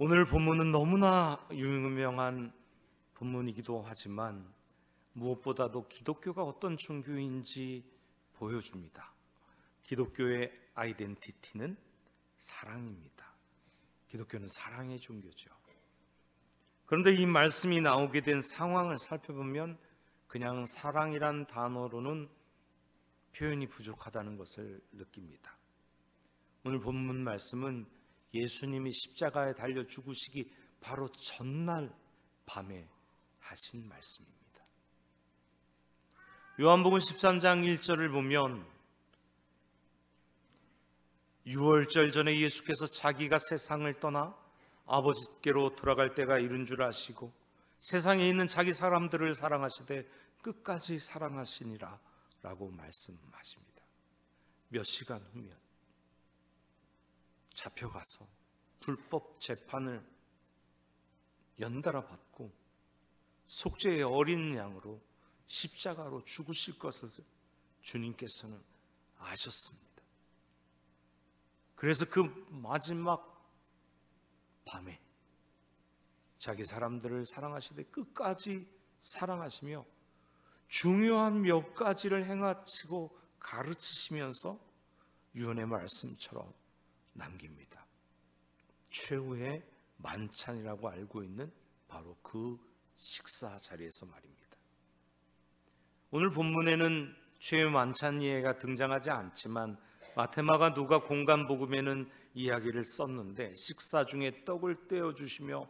오늘 본문은 너무나 유명한 본문이기도 하지만 무엇보다도 기독교가 어떤 종교인지 보여줍니다. 기독교의 아이덴티티는 사랑입니다. 기독교는 사랑의 종교죠. 그런데 이 말씀이 나오게 된 상황을 살펴보면 그냥 사랑이란 단어로는 표현이 부족하다는 것을 느낍니다. 오늘 본문 말씀은 예수님이 십자가에 달려 죽으시기 바로 전날 밤에 하신 말씀입니다. 요한복음 13장 1절을 보면 유월절 전에 예수께서 자기가 세상을 떠나 아버지께로 돌아갈 때가 이른 줄 아시고 세상에 있는 자기 사람들을 사랑하시되 끝까지 사랑하시니라 라고 말씀하십니다. 몇 시간 후면 잡혀가서 불법 재판을 연달아 받고 속죄의 어린 양으로 십자가로 죽으실 것을 주님께서는 아셨습니다. 그래서 그 마지막 밤에 자기 사람들을 사랑하시되 끝까지 사랑하시며 중요한 몇 가지를 행하시고 가르치시면서 유언의 말씀처럼 남깁니다. 최후의 만찬이라고 알고 있는 바로 그 식사 자리에서 말입니다. 오늘 본문에는 최후의 만찬 예가 등장하지 않지만 마테마가 누가 공간복음에는 이야기를 썼는데 식사 중에 떡을 떼어 주시며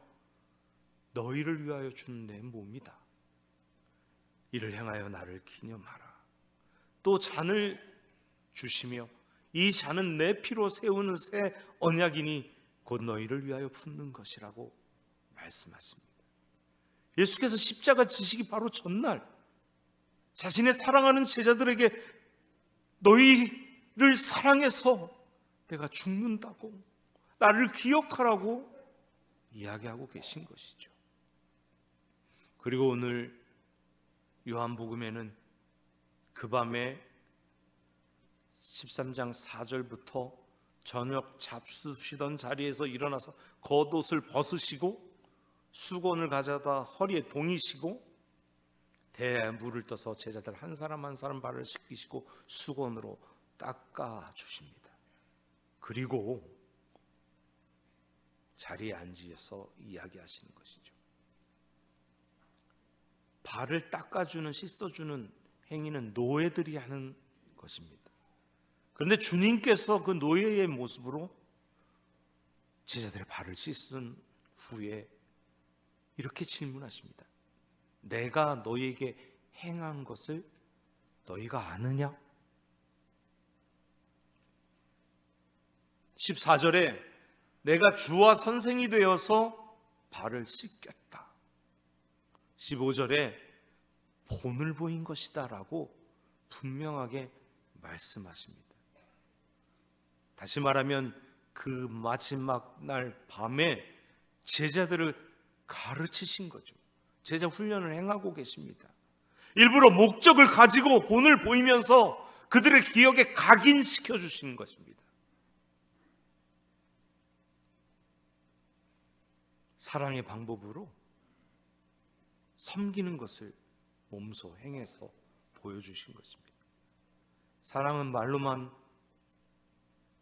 너희를 위하여 주는 내 몸이다. 이를 행하여 나를 기념하라. 또 잔을 주시며 이 잔은 내 피로 세우는 새 언약이니 곧 너희를 위하여 붓는 것이라고 말씀하십니다. 예수께서 십자가 지시기 바로 전날 자신의 사랑하는 제자들에게 너희를 사랑해서 내가 죽는다고, 나를 기억하라고 이야기하고 계신 것이죠. 그리고 오늘 요한복음에는 그 밤에 13장 4절부터 저녁 잡수시던 자리에서 일어나서 겉옷을 벗으시고 수건을 가져다 허리에 동이시고 대야에 물을 떠서 제자들 한 사람 한 사람 발을 씻기시고 수건으로 닦아 주십니다. 그리고 자리에 앉으셔서 이야기하시는 것이죠. 발을 닦아주는, 씻어주는 행위는 노예들이 하는 것입니다. 그런데 주님께서 그 노예의 모습으로 제자들의 발을 씻은 후에 이렇게 질문하십니다. 내가 너희에게 행한 것을 너희가 아느냐? 14절에 내가 주와 선생이 되어서 발을 씻겼다. 15절에 본을 보인 것이다 라고 분명하게 말씀하십니다. 다시 말하면 그 마지막 날 밤에 제자들을 가르치신 거죠. 제자 훈련을 행하고 계십니다. 일부러 목적을 가지고 본을 보이면서 그들의 기억에 각인시켜 주시는 것입니다. 사랑의 방법으로 섬기는 것을 몸소 행해서 보여주신 것입니다. 사랑은 말로만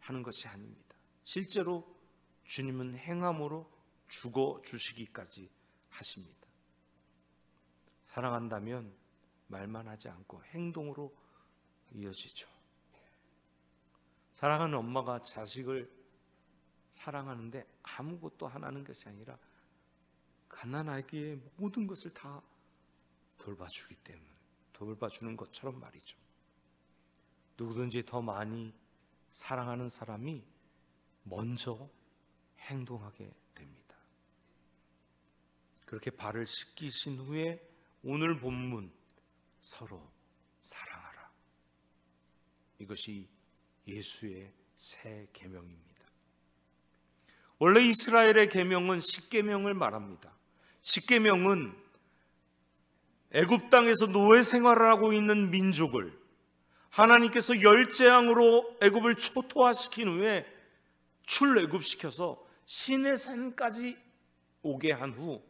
하는 것이 아닙니다. 실제로 주님은 행함으로 죽어주시기까지 하십니다. 사랑한다면 말만 하지 않고 행동으로 이어지죠. 사랑하는 엄마가 자식을 사랑하는데 아무것도 하나는 것이 아니라 가난하기에 모든 것을 다 돌봐주기 때문에 돌봐주는 것처럼 말이죠. 누구든지 더 많이 사랑하는 사람이 먼저 행동하게 됩니다. 그렇게 발을 씻기신 후에 오늘 본문 서로 사랑하라. 이것이 예수의 새 계명입니다. 원래 이스라엘의 계명은 십계명을 말합니다. 십계명은 애굽 땅에서 노예 생활을 하고 있는 민족을 하나님께서 열 재앙으로 애굽을 초토화시킨 후에 출애굽시켜서 시내산까지 오게 한 후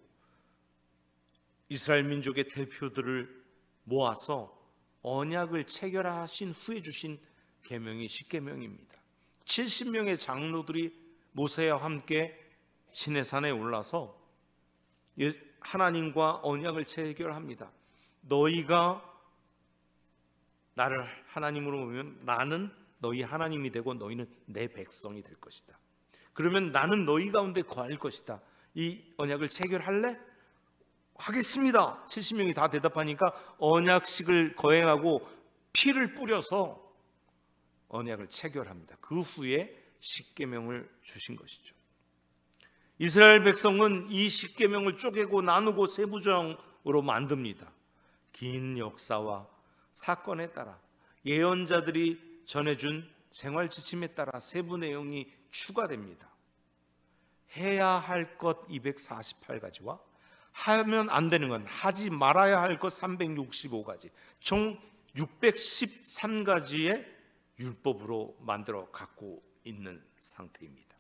이스라엘 민족의 대표들을 모아서 언약을 체결하신 후에 주신 계명이 십계명입니다. 70명의 장로들이 모세와 함께 시내산에 올라서 하나님과 언약을 체결합니다. 너희가 나를 하나님으로 보면 나는 너희 하나님이 되고 너희는 내 백성이 될 것이다. 그러면 나는 너희 가운데 거할 것이다. 이 언약을 체결할래? 하겠습니다. 70명이 다 대답하니까 언약식을 거행하고 피를 뿌려서 언약을 체결합니다. 그 후에 십계명을 주신 것이죠. 이스라엘 백성은 이 십계명을 쪼개고 나누고 세부정으로 만듭니다. 긴 역사와 사건에 따라 예언자들이 전해준 생활 지침에 따라 세부 내용이 추가됩니다. 해야 할 것 248가지와 하면 안 되는 건 하지 말아야 할 것 365가지, 총 613가지의 율법으로 만들어 갖고 있는 상태입니다.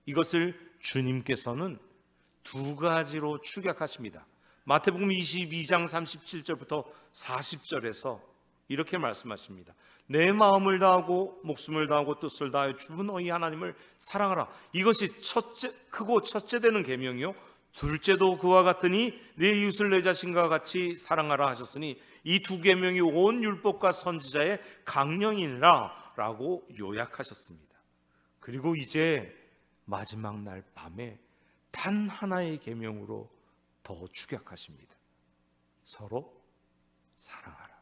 이것을 주님께서는 두 가지로 축약하십니다. 마태복음 22장 37절부터 40절에서 이렇게 말씀하십니다. 내 마음을 다하고 목숨을 다하고 뜻을 다하여 주 너희 하나님을 사랑하라. 이것이 크고 첫째 되는 계명이요, 둘째도 그와 같으니 내 이웃을 내 자신과 같이 사랑하라 하셨으니 이 두 계명이 온 율법과 선지자의 강령이니라 라고 요약하셨습니다. 그리고 이제 마지막 날 밤에 단 하나의 계명으로 더 축약하십니다. 서로 사랑하라.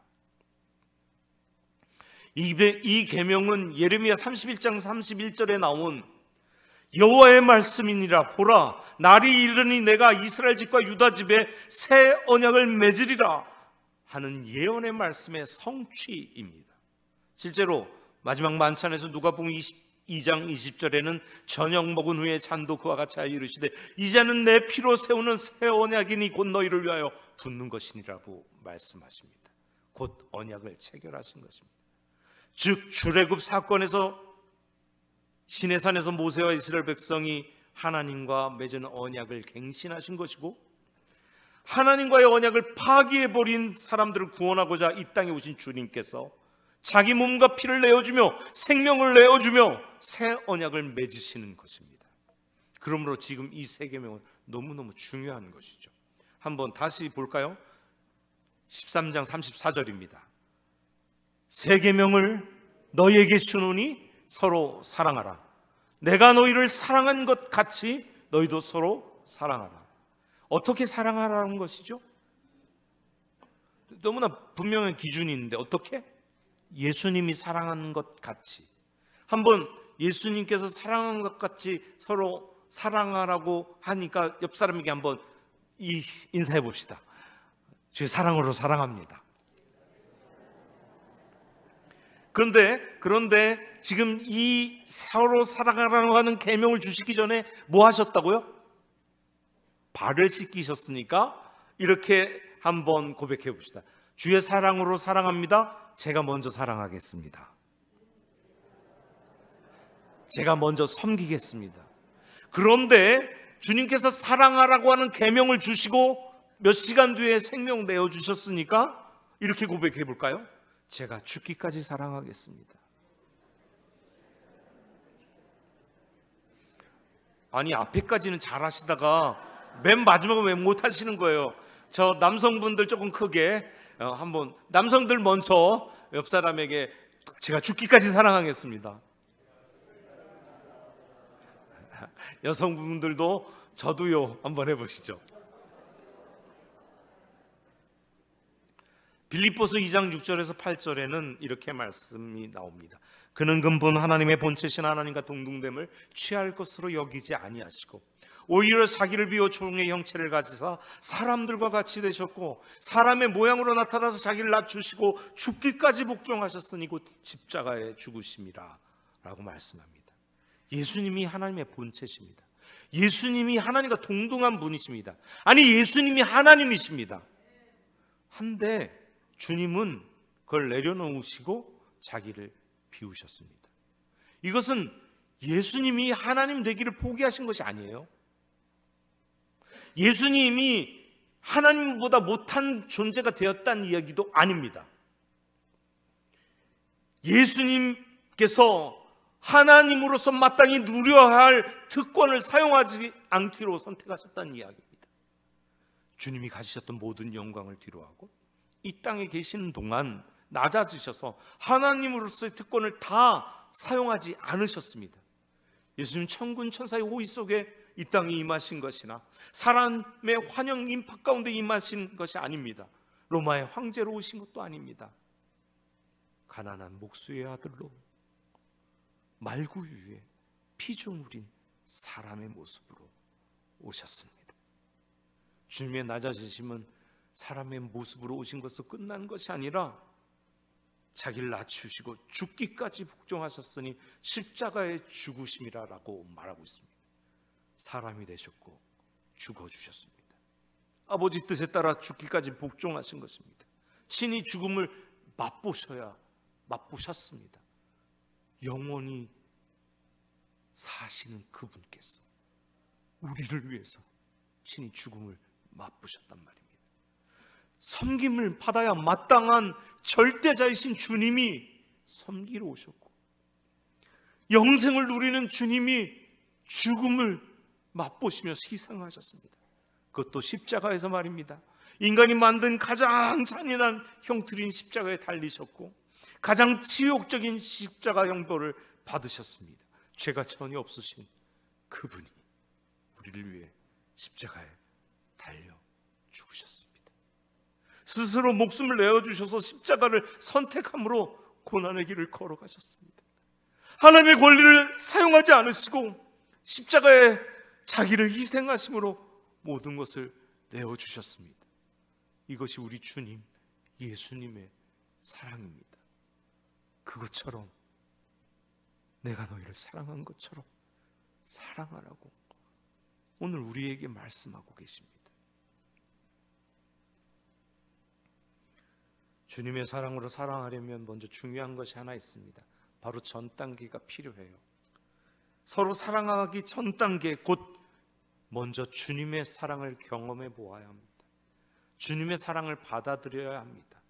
이 계명은 예레미야 31장 31절에 나온 여호와의 말씀이니라. 보라, 날이 이르니 내가 이스라엘 집과 유다 집에 새 언약을 맺으리라 하는 예언의 말씀의 성취입니다. 실제로 마지막 만찬에서 누가복음 22장 20절에는 저녁 먹은 후에 잔도 그와 같이 하여 이르시되 이제는 내 피로 세우는 새 언약이니 곧 너희를 위하여 붓는 것이니라고 말씀하십니다. 곧 언약을 체결하신 것입니다. 즉 출애굽 사건에서 시내산에서 모세와 이스라엘 백성이 하나님과 맺은 언약을 갱신하신 것이고, 하나님과의 언약을 파기해버린 사람들을 구원하고자 이 땅에 오신 주님께서 자기 몸과 피를 내어주며 생명을 내어주며 새 언약을 맺으시는 것입니다. 그러므로 지금 이 세 계명은 너무너무 중요한 것이죠. 한번 다시 볼까요? 13장 34절입니다. 새 계명을 너희에게 주노니 서로 사랑하라. 내가 너희를 사랑한 것 같이 너희도 서로 사랑하라. 어떻게 사랑하라는 것이죠? 너무나 분명한 기준이 있는데 어떻게? 예수님이 사랑한 것 같이. 한번 예수님께서 사랑한 것 같이 서로 사랑하라고 하니까 옆 사람에게 한번 인사해 봅시다. 주의 사랑으로 사랑합니다. 그런데 지금 이 서로 사랑하라고 하는 계명을 주시기 전에 뭐 하셨다고요? 발을 씻기셨으니까 이렇게 한번 고백해 봅시다. 주의 사랑으로 사랑합니다. 제가 먼저 사랑하겠습니다. 제가 먼저 섬기겠습니다. 그런데 주님께서 사랑하라고 하는 계명을 주시고 몇 시간 뒤에 생명 내어주셨으니까 이렇게 고백해 볼까요? 제가 죽기까지 사랑하겠습니다. 아니, 앞에까지는 잘 하시다가 맨 마지막은 왜 못 하시는 거예요? 저 남성분들 조금 크게 한번, 남성들 먼저 옆 사람에게 제가 죽기까지 사랑하겠습니다. 여성분들도 저도요 한번 해보시죠. 빌립보서 2장 6절에서 8절에는 이렇게 말씀이 나옵니다. 그는 근본 하나님의 본체신 하나님과 동등됨을 취할 것으로 여기지 아니하시고 오히려 자기를 비워 종의 형체를 가지사 사람들과 같이 되셨고 사람의 모양으로 나타나서 자기를 낮추시고 죽기까지 복종하셨으니 곧 십자가에 죽으심이라 라고 말씀합니다. 예수님이 하나님의 본체십니다. 예수님이 하나님과 동등한 분이십니다. 아니, 예수님이 하나님이십니다. 한데 주님은 그걸 내려놓으시고 자기를 비우셨습니다. 이것은 예수님이 하나님 되기를 포기하신 것이 아니에요. 예수님이 하나님보다 못한 존재가 되었다는 이야기도 아닙니다. 예수님께서 하나님으로서 마땅히 누려야 할 특권을 사용하지 않기로 선택하셨다는 이야기입니다. 주님이 가지셨던 모든 영광을 뒤로하고 이 땅에 계시는 동안 낮아지셔서 하나님으로서의 특권을 다 사용하지 않으셨습니다. 예수님 천군 천사의 호의 속에 이 땅에 임하신 것이나 사람의 환영 인파 가운데 임하신 것이 아닙니다. 로마의 황제로 오신 것도 아닙니다. 가난한 목수의 아들로 말구 위에 피조물인 사람의 모습으로 오셨습니다. 주님의 낮아지심은 사람의 모습으로 오신 것으로 끝난 것이 아니라 자기를 낮추시고 죽기까지 복종하셨으니 십자가의 죽으심이라고 말하고 있습니다. 사람이 되셨고 죽어주셨습니다. 아버지 뜻에 따라 죽기까지 복종하신 것입니다. 친히 죽음을 맛보셨습니다. 영원히 사시는 그분께서 우리를 위해서 친히 죽음을 맛보셨단 말입니다. 섬김을 받아야 마땅한 절대자이신 주님이 섬기러 오셨고, 영생을 누리는 주님이 죽음을 맛보시면서 희생하셨습니다. 그것도 십자가에서 말입니다. 인간이 만든 가장 잔인한 형틀인 십자가에 달리셨고 가장 치욕적인 십자가 형벌을 받으셨습니다. 죄가 전혀 없으신 그분이 우리를 위해 십자가에 달려 죽으셨습니다. 스스로 목숨을 내어주셔서 십자가를 선택함으로 고난의 길을 걸어가셨습니다. 하나님의 권리를 사용하지 않으시고 십자가에 자기를 희생하심으로 모든 것을 내어주셨습니다. 이것이 우리 주님 예수님의 사랑입니다. 그것처럼 내가 너희를 사랑한 것처럼 사랑하라고 오늘 우리에게 말씀하고 계십니다. 주님의 사랑으로 사랑하려면 먼저 중요한 것이 하나 있습니다. 바로 전 단계가 필요해요. 서로 사랑하기 전 단계, 곧 먼저 주님의 사랑을 경험해 보아야 합니다. 주님의 사랑을 받아들여야 합니다.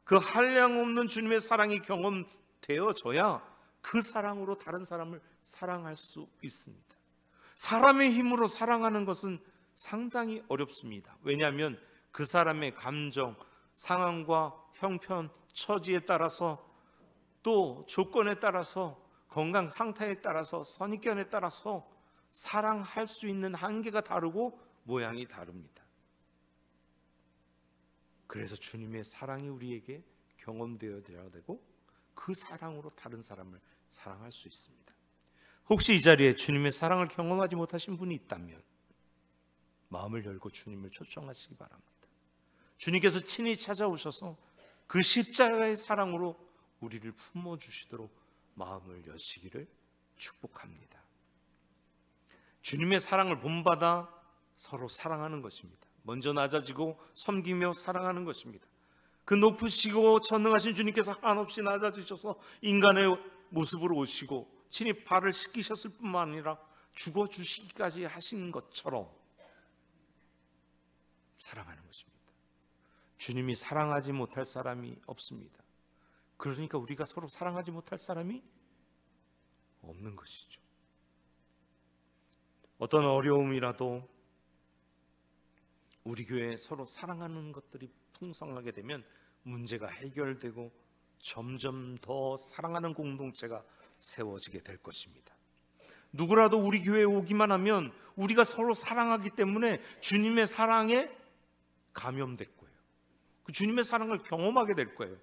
그 한량없는 주님의 사랑이 경험되어져야 그 사랑으로 다른 사람을 사랑할 수 있습니다. 사람의 힘으로 사랑하는 것은 상당히 어렵습니다. 왜냐하면 그 사람의 감정, 상황과 형편, 처지에 따라서 또 조건에 따라서 건강 상태에 따라서 선입견에 따라서 사랑할 수 있는 한계가 다르고 모양이 다릅니다. 그래서 주님의 사랑이 우리에게 경험되어야 되고 그 사랑으로 다른 사람을 사랑할 수 있습니다. 혹시 이 자리에 주님의 사랑을 경험하지 못하신 분이 있다면 마음을 열고 주님을 초청하시기 바랍니다. 주님께서 친히 찾아오셔서 그 십자가의 사랑으로 우리를 품어주시도록 마음을 여시기를 축복합니다. 주님의 사랑을 본받아 서로 사랑하는 것입니다. 먼저 낮아지고 섬기며 사랑하는 것입니다. 그 높으시고 전능하신 주님께서 한없이 낮아지셔서 인간의 모습으로 오시고 친히 발을 씻기셨을 뿐만 아니라 죽어주시기까지 하신 것처럼 사랑하는 것입니다. 주님이 사랑하지 못할 사람이 없습니다. 그러니까 우리가 서로 사랑하지 못할 사람이 없는 것이죠. 어떤 어려움이라도 우리 교회에 서로 사랑하는 것들이 풍성하게 되면 문제가 해결되고 점점 더 사랑하는 공동체가 세워지게 될 것입니다. 누구라도 우리 교회에 오기만 하면 우리가 서로 사랑하기 때문에 주님의 사랑에 감염될 거예요. 그 주님의 사랑을 경험하게 될 거예요.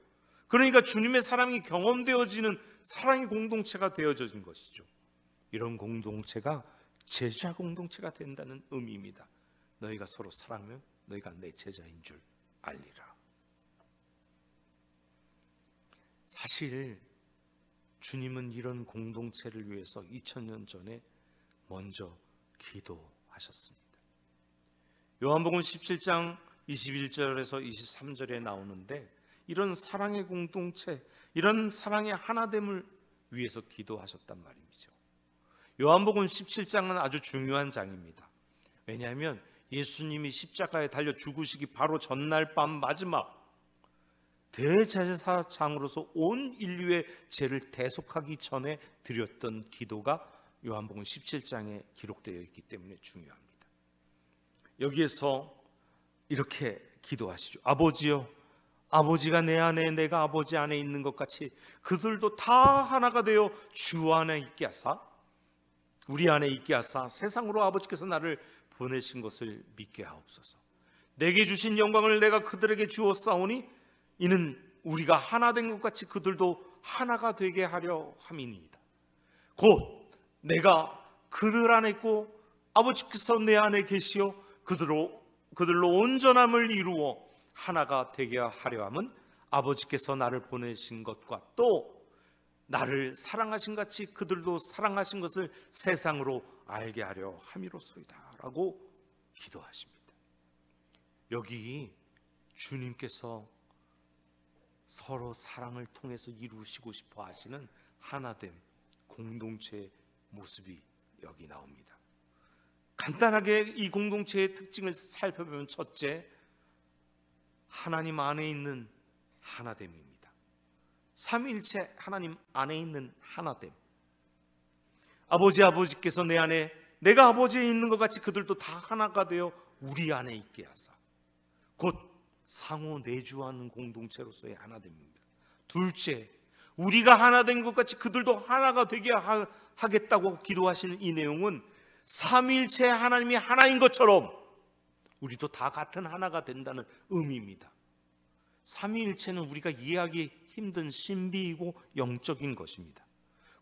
그러니까 주님의 사랑이 경험되어지는 사랑의 공동체가 되어진 것이죠. 이런 공동체가 제자 공동체가 된다는 의미입니다. 너희가 서로 사랑하면 너희가 내 제자인 줄 알리라. 사실 주님은 이런 공동체를 위해서 2000년 전에 먼저 기도하셨습니다. 요한복음 17장 21절에서 23절에 나오는데 이런 사랑의 공동체, 이런 사랑의 하나됨을 위해서 기도하셨단 말이죠. 요한복음 17장은 아주 중요한 장입니다. 왜냐하면 예수님이 십자가에 달려 죽으시기 바로 전날 밤 마지막 대제사장으로서 온 인류의 죄를 대속하기 전에 드렸던 기도가 요한복음 17장에 기록되어 있기 때문에 중요합니다. 여기에서 이렇게 기도하시죠. 아버지여, 아버지가 내 안에 내가 아버지 안에 있는 것 같이 그들도 다 하나가 되어 주 안에 있게 하사, 우리 안에 있게 하사 세상으로 아버지께서 나를 보내신 것을 믿게 하옵소서. 내게 주신 영광을 내가 그들에게 주었사오니 이는 우리가 하나 된 것 같이 그들도 하나가 되게 하려 함이니이다. 곧 내가 그들 안에 있고 아버지께서 내 안에 계시어 그들로 온전함을 이루어 하나가 되게 하려 함은 아버지께서 나를 보내신 것과 또 나를 사랑하신 같이 그들도 사랑하신 것을 세상으로 알게 하려 함이로소이다 라고 기도하십니다. 여기 주님께서 서로 사랑을 통해서 이루시고 싶어 하시는 하나됨 공동체의 모습이 여기 나옵니다. 간단하게 이 공동체의 특징을 살펴보면 첫째, 하나님 안에 있는 하나됨입니다. 삼위일체 하나님 안에 있는 하나됨. 아버지께서 내 안에 내가 아버지에 있는 것 같이 그들도 다 하나가 되어 우리 안에 있게 하사, 곧 상호 내주하는 공동체로서의 하나됨입니다. 둘째, 우리가 하나 된 것 같이 그들도 하나가 되게 하겠다고 기도하시는 이 내용은 삼위일체 하나님이 하나인 것처럼 우리도 다 같은 하나가 된다는 의미입니다. 삼위일체는 우리가 이해하기 힘든 신비이고 영적인 것입니다.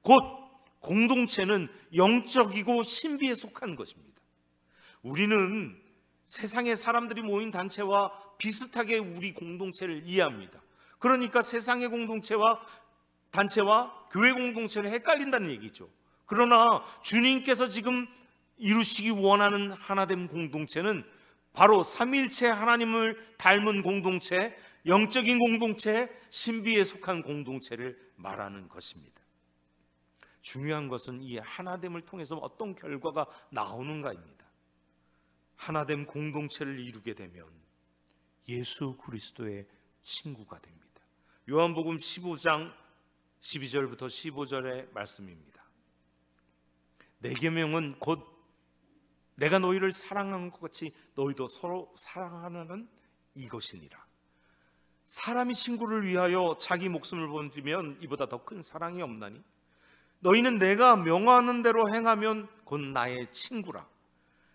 곧 공동체는 영적이고 신비에 속한 것입니다. 우리는 세상의 사람들이 모인 단체와 비슷하게 우리 공동체를 이해합니다. 그러니까 세상의 공동체와 단체와 교회 공동체를 헷갈린다는 얘기죠. 그러나 주님께서 지금 이루시기 원하는 하나됨 공동체는 바로 삼위일체 하나님을 닮은 공동체, 영적인 공동체, 신비에 속한 공동체를 말하는 것입니다. 중요한 것은 이 하나됨을 통해서 어떤 결과가 나오는가입니다. 하나됨 공동체를 이루게 되면 예수 그리스도의 친구가 됩니다. 요한복음 15장 12절부터 15절의 말씀입니다. 내 계명은 곧 내가 너희를 사랑하는 것 같이 너희도 서로 사랑하는 이것이니라. 사람이 친구를 위하여 자기 목숨을 버리면 이보다 더 큰 사랑이 없나니 너희는 내가 명하는 대로 행하면 곧 나의 친구라.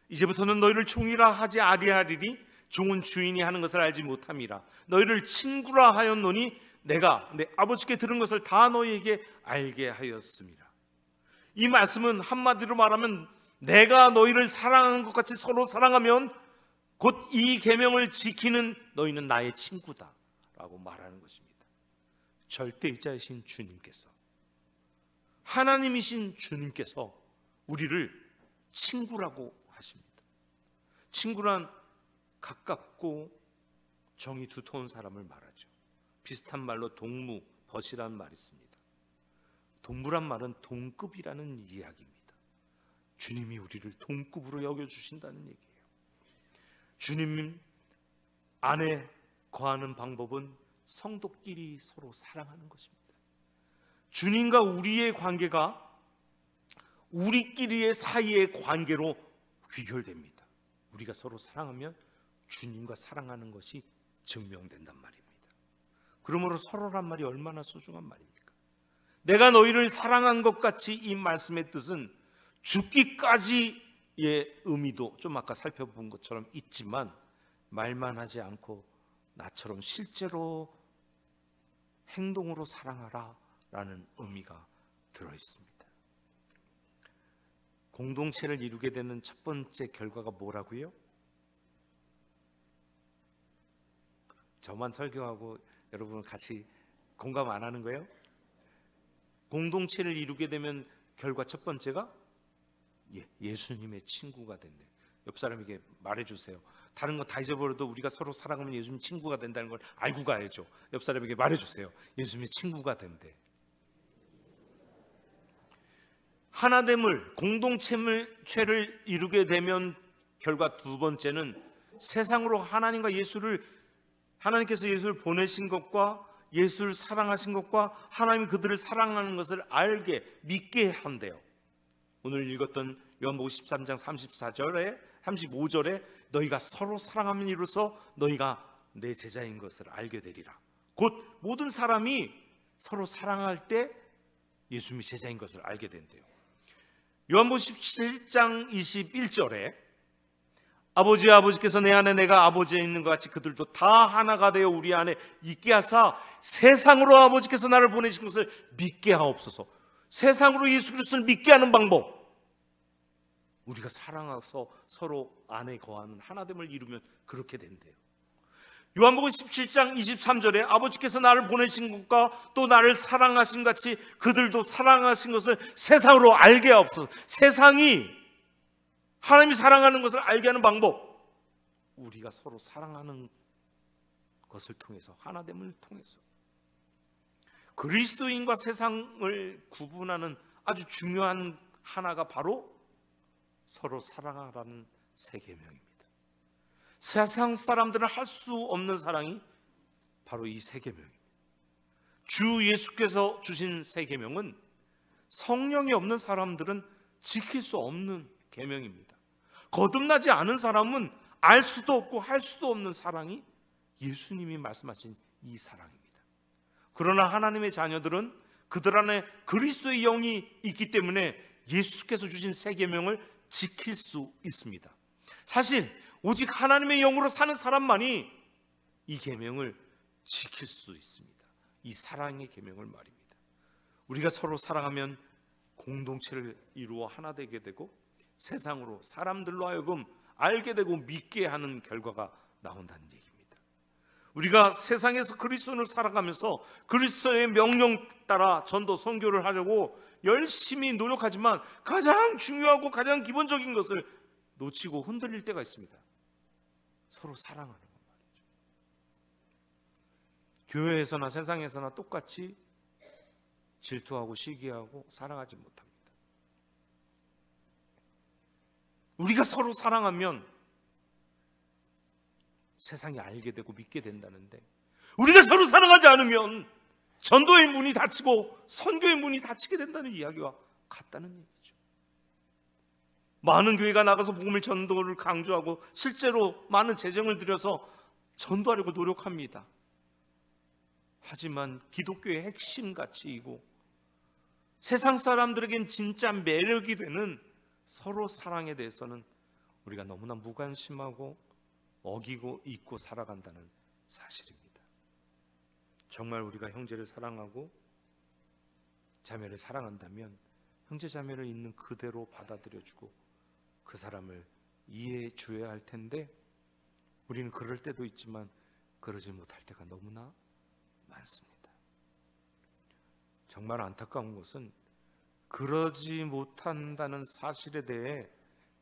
이제부터는 너희를 종이라 하지 아니하리니 종은 주인이 하는 것을 알지 못함이라. 너희를 친구라 하였노니 내가 내 아버지께 들은 것을 다 너희에게 알게 하였습니다. 이 말씀은 한마디로 말하면 내가 너희를 사랑하는 것 같이 서로 사랑하면 곧 이 계명을 지키는 너희는 나의 친구다 라고 말하는 것입니다. 절대이자이신 주님께서, 하나님이신 주님께서 우리를 친구라고 하십니다. 친구란 가깝고 정이 두터운 사람을 말하죠. 비슷한 말로 동무, 벗이라는 말이 있습니다. 동무란 말은 동급이라는 이야기입니다. 주님이 우리를 동급으로 여겨주신다는 얘기예요. 주님 안에 거하는 방법은 성도끼리 서로 사랑하는 것입니다. 주님과 우리의 관계가 우리끼리의 사이의 관계로 귀결됩니다. 우리가 서로 사랑하면 주님과 사랑하는 것이 증명된단 말입니다. 그러므로 서로란 말이 얼마나 소중한 말입니까? 내가 너희를 사랑한 것 같이, 이 말씀의 뜻은 죽기까지의 의미도 좀 아까 살펴본 것처럼 있지만 말만 하지 않고 나처럼 실제로 행동으로 사랑하라 라는 의미가 들어있습니다. 공동체를 이루게 되는 첫 번째 결과가 뭐라고요? 저만 설교하고 여러분은 같이 공감 안 하는 거예요? 공동체를 이루게 되면 결과 첫 번째가 예수님의 친구가 된대. 옆 사람에게 말해주세요. 다른 거 다 잊어버려도 우리가 서로 사랑하면 예수님 친구가 된다는 걸 알고 가야죠. 옆 사람에게 말해주세요. 예수님의 친구가 된대. 하나됨을, 공동체를 이루게 되면 결과 두 번째는 세상으로 하나님께서 예수를 보내신 것과 예수를 사랑하신 것과 하나님이 그들을 사랑하는 것을 믿게 한대요. 오늘 읽었던 요한복음 13장 34절에 35절에 너희가 서로 사랑하면 이로써 너희가 내 제자인 것을 알게 되리라. 곧 모든 사람이 서로 사랑할 때 예수님이 제자인 것을 알게 된대요. 요한복음 17장 21절에 아버지께서 내 안에 내가 아버지에 있는 것 같이 그들도 다 하나가 되어 우리 안에 있게 하사 세상으로 아버지께서 나를 보내신 것을 믿게 하옵소서. 세상으로 예수 그리스도를 믿게 하는 방법, 우리가 사랑해서 서로 안에 거하는 하나됨을 이루면 그렇게 된대요. 요한복음 17장 23절에 아버지께서 나를 보내신 것과 또 나를 사랑하신 같이 그들도 사랑하신 것을 세상으로 알게 하옵소서. 세상이 하나님이 사랑하는 것을 알게 하는 방법, 우리가 서로 사랑하는 것을 통해서, 하나됨을 통해서. 그리스도인과 세상을 구분하는 아주 중요한 하나가 바로 서로 사랑하라는 세 계명입니다. 세상 사람들은 할 수 없는 사랑이 바로 이 세 계명입니다. 주 예수께서 주신 세 계명은 성령이 없는 사람들은 지킬 수 없는 계명입니다. 거듭나지 않은 사람은 알 수도 없고 할 수도 없는 사랑이 예수님이 말씀하신 이 사랑입니다. 그러나 하나님의 자녀들은 그들 안에 그리스도의 영이 있기 때문에 예수께서 주신 세 계명을 지킬 수 있습니다. 사실 오직 하나님의 영으로 사는 사람만이 이 계명을 지킬 수 있습니다. 이 사랑의 계명을 말입니다. 우리가 서로 사랑하면 공동체를 이루어 하나 되게 되고 세상으로 사람들로 하여금 알게 되고 믿게 하는 결과가 나온다는 얘기입니다. 우리가 세상에서 그리스도를 살아가면서 그리스도의 명령 따라 전도 선교를 하려고 열심히 노력하지만 가장 중요하고 가장 기본적인 것을 놓치고 흔들릴 때가 있습니다. 서로 사랑하는 것 말이죠. 교회에서나 세상에서나 똑같이 질투하고 시기하고 사랑하지 못합니다. 우리가 서로 사랑하면 세상이 알게 되고 믿게 된다는데, 우리가 서로 사랑하지 않으면 전도의 문이 닫히고 선교의 문이 닫히게 된다는 이야기와 같다는 얘기죠. 많은 교회가 나가서 복음을 전도를 강조하고 실제로 많은 재정을 들여서 전도하려고 노력합니다. 하지만 기독교의 핵심 가치이고 세상 사람들에겐 진짜 매력이 되는 서로 사랑에 대해서는 우리가 너무나 무관심하고 어기고 잊고 살아간다는 사실입니다. 정말 우리가 형제를 사랑하고 자매를 사랑한다면 형제 자매를 있는 그대로 받아들여주고 그 사람을 이해해 줘야 할 텐데, 우리는 그럴 때도 있지만 그러지 못할 때가 너무나 많습니다. 정말 안타까운 것은 그러지 못한다는 사실에 대해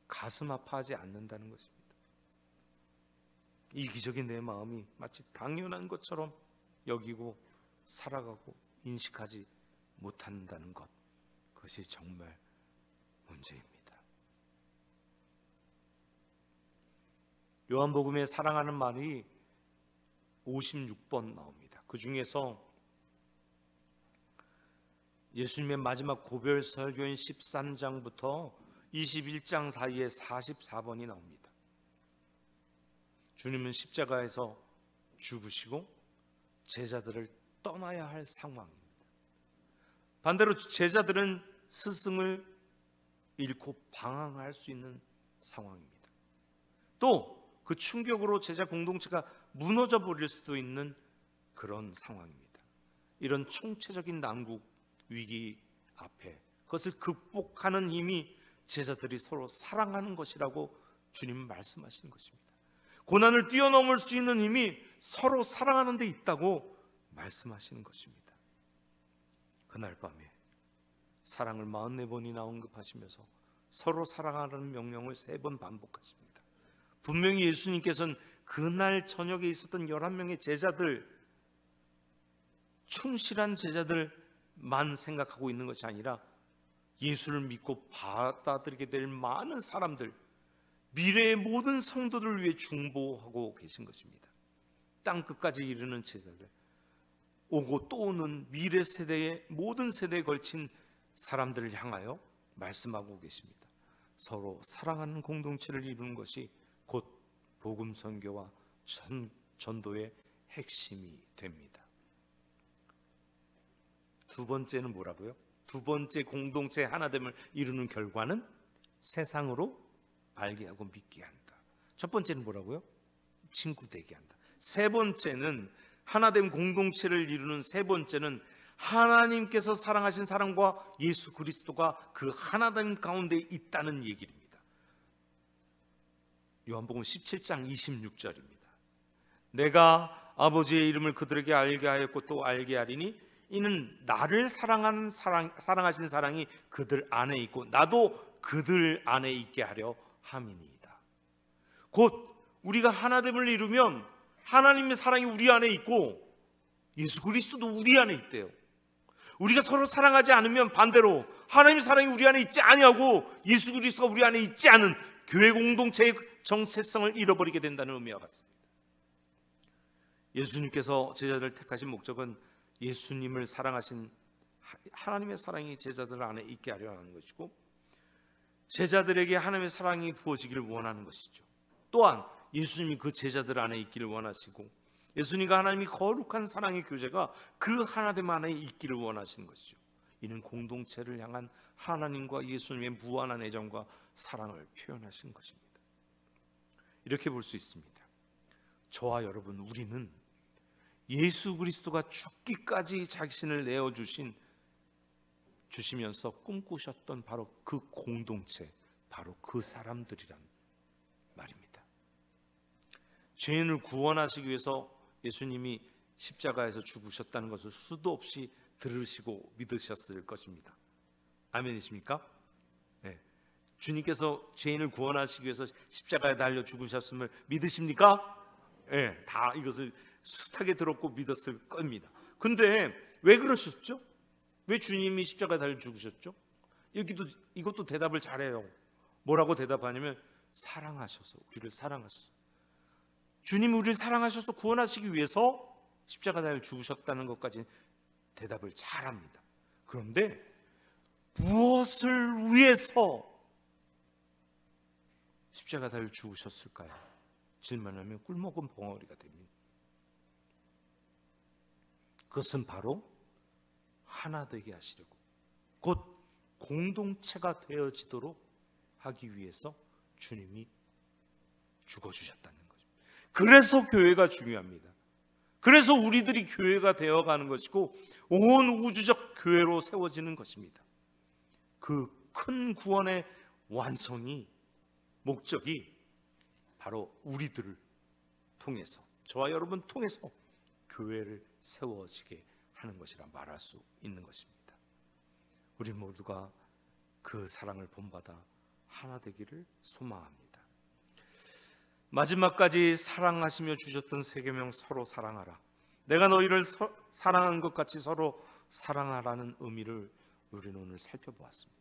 가슴 아파하지 않는다는 것입니다. 이기적인 내 마음이 마치 당연한 것처럼 여기고 살아가고 인식하지 못한다는 것, 그것이 정말 문제입니다. 요한복음에 사랑하는 말이 56번 나옵니다. 그 중에서 예수님의 마지막 고별 설교인 13장부터 21장 사이에 44번이 나옵니다. 주님은 십자가에서 죽으시고 제자들을 떠나야 할 상황입니다. 반대로 제자들은 스승을 잃고 방황할 수 있는 상황입니다. 또 그 충격으로 제자 공동체가 무너져 버릴 수도 있는 그런 상황입니다. 이런 총체적인 난국 위기 앞에 그것을 극복하는 힘이 제자들이 서로 사랑하는 것이라고 주님은 말씀하시는 것입니다. 고난을 뛰어넘을 수 있는 힘이 서로 사랑하는 데 있다고 말씀하시는 것입니다. 그날 밤에 사랑을 44번이나 언급하시면서 서로 사랑하라는 명령을 3번 반복하십니다. 분명히 예수님께서는 그날 저녁에 있었던 11명의 제자들, 충실한 제자들만 생각하고 있는 것이 아니라 예수를 믿고 받아들이게 될 많은 사람들, 미래의 모든 성도들을 위해 중보하고 계신 것입니다. 땅 끝까지 이르는 제자들, 오고 또 오는 미래 세대의 모든 세대에 걸친 사람들을 향하여 말씀하고 계십니다. 서로 사랑하는 공동체를 이루는 것이 곧 복음 선교와 전도의 핵심이 됩니다. 두 번째는 뭐라고요? 두 번째 공동체 하나됨을 이루는 결과는 세상으로 알게 하고 믿게 한다. 첫 번째는 뭐라고요? 친구 되게 한다. 세 번째는 하나됨 공동체를 이루는 세 번째는 하나님께서 사랑하신 사랑과 예수 그리스도가 그 하나됨 가운데 있다는 얘기입니다. 요한복음 17장 26절입니다. 내가 아버지의 이름을 그들에게 알게 하였고 또 알게 하리니 이는 나를 사랑하신 사랑이 그들 안에 있고 나도 그들 안에 있게 하려 함이니이다. 곧 우리가 하나됨을 이루면 하나님의 사랑이 우리 안에 있고 예수 그리스도도 우리 안에 있대요. 우리가 서로 사랑하지 않으면 반대로 하나님의 사랑이 우리 안에 있지 아니하고 예수 그리스도가 우리 안에 있지 않은 교회 공동체의 정체성을 잃어버리게 된다는 의미와 같습니다. 예수님께서 제자들을 택하신 목적은 예수님을 사랑하신 하나님의 사랑이 제자들 안에 있게 하려 하는 것이고, 제자들에게 하나님의 사랑이 부어지기를 원하는 것이죠. 또한 예수님이 그 제자들 안에 있기를 원하시고, 예수님과 하나님이 거룩한 사랑의 교제가 그 하나됨 안에 있기를 원하시는 것이죠. 이는 공동체를 향한 하나님과 예수님의 무한한 애정과 사랑을 표현하신 것입니다. 이렇게 볼 수 있습니다. 저와 여러분, 우리는 예수 그리스도가 죽기까지 자신을 주시면서 꿈꾸셨던 바로 그 공동체, 바로 그 사람들이란 말입니다. 죄인을 구원하시기 위해서 예수님이 십자가에서 죽으셨다는 것을 수도 없이 들으시고 믿으셨을 것입니다. 아멘이십니까? 네. 주님께서 죄인을 구원하시기 위해서 십자가에 달려 죽으셨음을 믿으십니까? 네, 다 이것을 숱하게 들었고 믿었을 겁니다. 근데 왜 그러셨죠? 왜 주님이 십자가에 달려 죽으셨죠? 이것도 대답을 잘해요. 뭐라고 대답하냐면 사랑하셔서, 우리를 사랑하셔서. 주님이 우리를 사랑하셔서 구원하시기 위해서 십자가에 달려 죽으셨다는 것까지 대답을 잘합니다. 그런데 무엇을 위해서 십자가에 달려 죽으셨을까요? 질문하면 꿀먹은 벙어리가 됩니다. 그것은 바로 하나 되게 하시려고, 곧 공동체가 되어지도록 하기 위해서 주님이 죽어주셨다는 거죠. 그래서 교회가 중요합니다. 그래서 우리들이 교회가 되어가는 것이고 온 우주적 교회로 세워지는 것입니다. 그 큰 구원의 완성이, 목적이 바로 우리들을 통해서, 저와 여러분 통해서 교회를 세워지게 하는 것이라 말할 수 있는 것입니다. 우리 모두가 그 사랑을 본받아 하나 되기를 소망합니다. 마지막까지 사랑하시며 주셨던 세 계명, 서로 사랑하라. 내가 너희를 사랑한 것 같이 서로 사랑하라는 의미를 우리는 오늘 살펴보았습니다.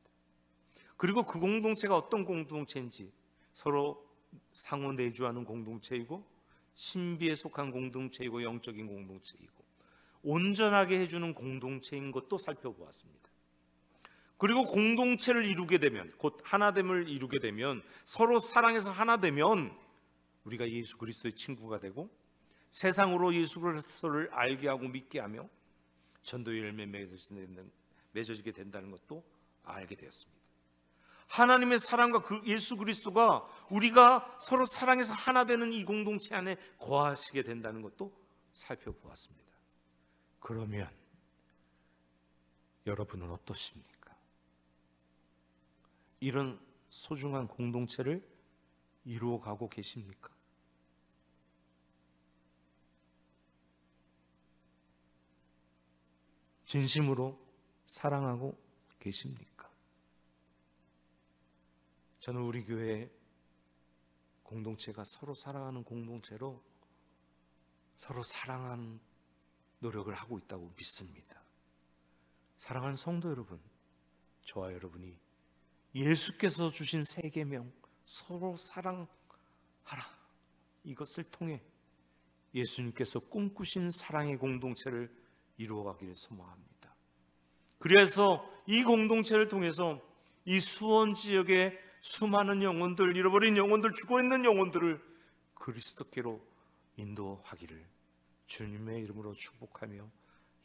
그리고 그 공동체가 어떤 공동체인지, 서로 상호 내주하는 공동체이고, 신비에 속한 공동체이고, 영적인 공동체이고, 온전하게 해주는 공동체인 것도 살펴보았습니다. 그리고 공동체를 이루게 되면, 곧 하나됨을 이루게 되면, 서로 사랑해서 하나되면 우리가 예수 그리스도의 친구가 되고 세상으로 예수 그리스도를 알게 하고 믿게 하며 전도의 열매 맺어지게 된다는 것도 알게 되었습니다. 하나님의 사랑과 예수 그리스도가 우리가 서로 사랑해서 하나 되는 이 공동체 안에 거하시게 된다는 것도 살펴보았습니다. 그러면 여러분은 어떠십니까? 이런 소중한 공동체를 이루어가고 계십니까? 진심으로 사랑하고 계십니까? 저는 우리 교회 공동체가 서로 사랑하는 공동체로 서로 사랑하는 노력을 하고 있다고 믿습니다. 사랑하는 성도 여러분, 저와 여러분이 예수께서 주신 세 계명, 서로 사랑하라, 이것을 통해 예수님께서 꿈꾸신 사랑의 공동체를 이루어가기를 소망합니다. 그래서 이 공동체를 통해서 이 수원 지역의 수많은 영혼들, 잃어버린 영혼들, 죽어있는 영혼들을 그리스도께로 인도하기를 주님의 이름으로 축복하며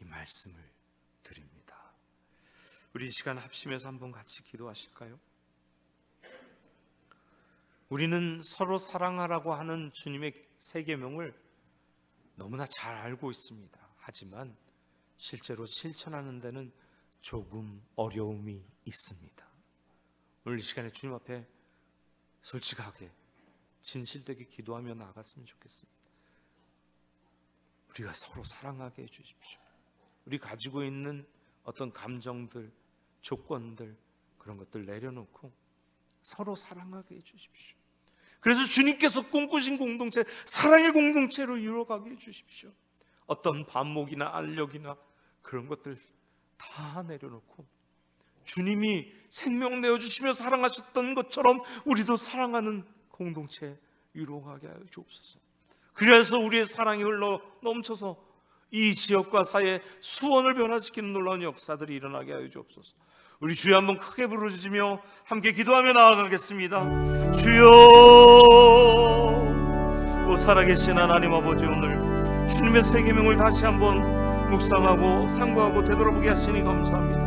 이 말씀을 드립니다. 우리 이 시간 합심해서 한번 같이 기도하실까요? 우리는 서로 사랑하라고 하는 주님의 세 계명을 너무나 잘 알고 있습니다. 하지만 실제로 실천하는 데는 조금 어려움이 있습니다. 오늘 이 시간에 주님 앞에 솔직하게 진실되게 기도하며 나아갔으면 좋겠습니다. 우리가 서로 사랑하게 해주십시오. 우리 가지고 있는 어떤 감정들, 조건들, 그런 것들 내려놓고 서로 사랑하게 해주십시오. 그래서 주님께서 꿈꾸신 공동체, 사랑의 공동체로 이루어가게 해주십시오. 어떤 반목이나 알력이나 그런 것들 다 내려놓고 주님이 생명 내어주시며 사랑하셨던 것처럼 우리도 사랑하는 공동체 이루어가게 하여 주옵소서. 그래서 우리의 사랑이 흘러 넘쳐서 이 지역과 사회의 수원을 변화시키는 놀라운 역사들이 일어나게 하여 주옵소서. 우리 주여 한번 크게 부르짖으며 함께 기도하며 나아가겠습니다. 주여, 오 살아계신 하나님 아버지, 오늘 주님의 세 계명을 다시 한번 묵상하고 상고하고 되돌아보게 하시니 감사합니다.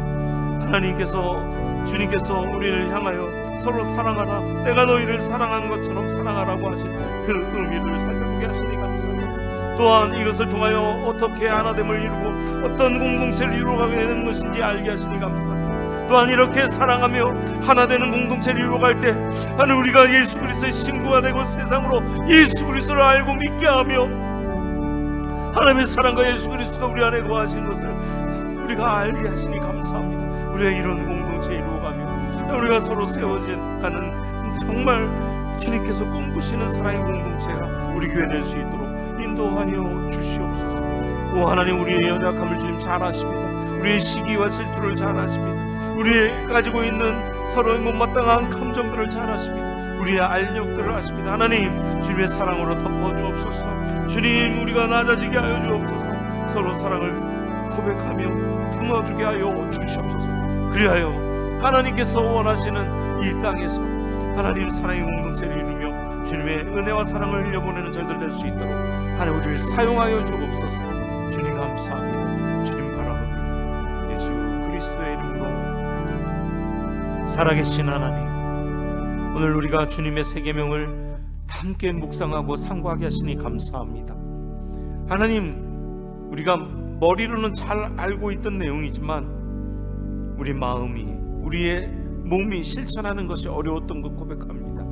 주님께서 우리를 향하여 서로 사랑하라, 내가 너희를 사랑한 것처럼 사랑하라고 하신 그 의미를 살펴보게 하시니 감사합니다. 또한 이것을 통하여 어떻게 하나됨을 이루고 어떤 공동체를 이루어가게 되는 것인지 알게 하시니 감사합니다. 또한 이렇게 사랑하며 하나 되는 공동체를 이루어갈 때 하나님, 우리가 예수 그리스도의 친구가 되고 세상으로 예수 그리스도를 알고 믿게 하며 하나님의 사랑과 예수 그리스도가 우리 안에 거하신 것을 우리가 알게 하시니 감사합니다. 우리가 이런 공동체 이루어가며 우리가 서로 세워가는 정말 주님께서 꿈꾸시는 사랑의 공동체가 우리 교회 될 수 있도록 인도하여 주시옵소서. 오 하나님, 우리의 연약함을 주님 잘 아십니다. 우리의 시기와 질투를 잘 아십니다. 우리의 가지고 있는 서로의 못마땅한 감정들을 잘 아십니다. 우리의 알력들을 아십니다. 하나님, 주님의 사랑으로 덮어주옵소서. 주님, 우리가 낮아지게 하여 주옵소서. 서로 사랑을 고백하며 품어주게 하여 주시옵소서. 그리하여 하나님께서 원하시는 이 땅에서 하나님 사랑의 공동체를 이루며 주님의 은혜와 사랑을 흘려보내는 저희들 될 수 있도록 하나님 우리를 사용하여 주옵소서. 주님 감사합니다. 주님 바라봅니다. 예수 그리스도의 이름으로. 살아계신 하나님, 오늘 우리가 주님의 세 계명을 함께 묵상하고 상고하게 하시니 감사합니다. 하나님, 우리가 머리로는 잘 알고 있던 내용이지만 우리 마음이, 우리의 몸이 실천하는 것이 어려웠던 것 고백합니다.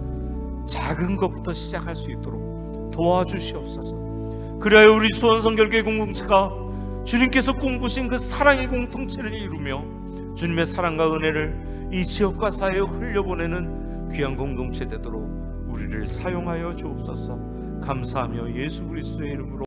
작은 것부터 시작할 수 있도록 도와주시옵소서. 그래야 우리 수원성결교회 공동체가 주님께서 꿈꾸신 그 사랑의 공동체를 이루며 주님의 사랑과 은혜를 이 지역과 사회에 흘려보내는 귀한 공동체 되도록 우리를 사용하여 주옵소서. 감사하며 예수 그리스도의 이름으로